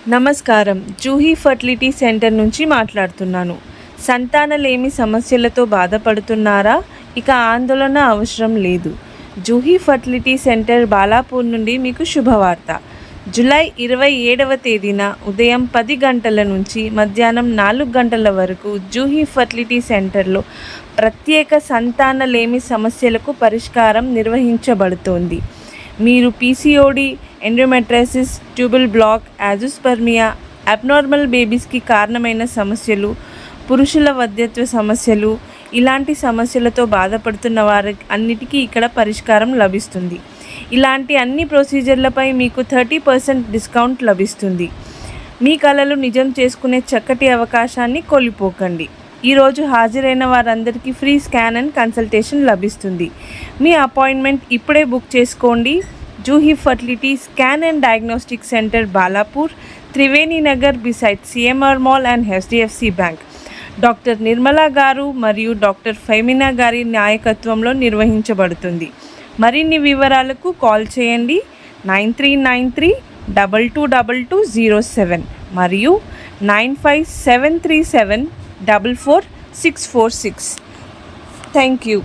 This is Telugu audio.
నమస్కారం. జూహీ ఫర్టిలిటీ సెంటర్ నుంచి మాట్లాడుతున్నాను. సంతానలేమి సమస్యలతో బాధపడుతున్నారా? ఇక ఆందోళన అవసరం లేదు. జూహీ ఫర్టిలిటీ సెంటర్ బాలాపూర్ నుండి మీకు శుభవార్త. జూలై 27వ తేదీన ఉదయం 10 గంటల నుంచి మధ్యాహ్నం 4 గంటల వరకు జూహీ ఫర్టిలిటీ సెంటర్లో ప్రత్యేక సంతానలేమి సమస్యలకు పరిష్కారం నిర్వహించబడుతోంది. మీరు PCOD, endometriosis, tubal block, azoospermia, abnormal బేబీస్కి కారణమైన సమస్యలు, పురుషుల వధ్యత్వ సమస్యలు, ఇలాంటి సమస్యలతో బాధపడుతున్న వారికి అన్నిటికీ ఇక్కడ పరిష్కారం లభిస్తుంది. ఇలాంటి అన్ని ప్రొసీజర్లపై మీకు 30% డిస్కౌంట్ లభిస్తుంది. మీ కలలు నిజం చేసుకునే చక్కటి అవకాశాన్ని కోల్పోకండి. ఈరోజు హాజరైన వారందరికీ ఫ్రీ స్కాన్ అండ్ కన్సల్టేషన్ లభిస్తుంది. మీ అపాయింట్మెంట్ ఇప్పుడే బుక్ చేసుకోండి. Juhi fertility scan and diagnostic centre, Balapur, Triveni Nagar, beside CMR mall and HDFC bank. Doctor Nirmala గారు మరియు డాక్టర్ ఫెమినా గారి నాయకత్వంలో నిర్వహించబడుతుంది. మరిన్ని వివరాలకు కాల్ చేయండి 9393222207 మరియు 95737444646. Thank you.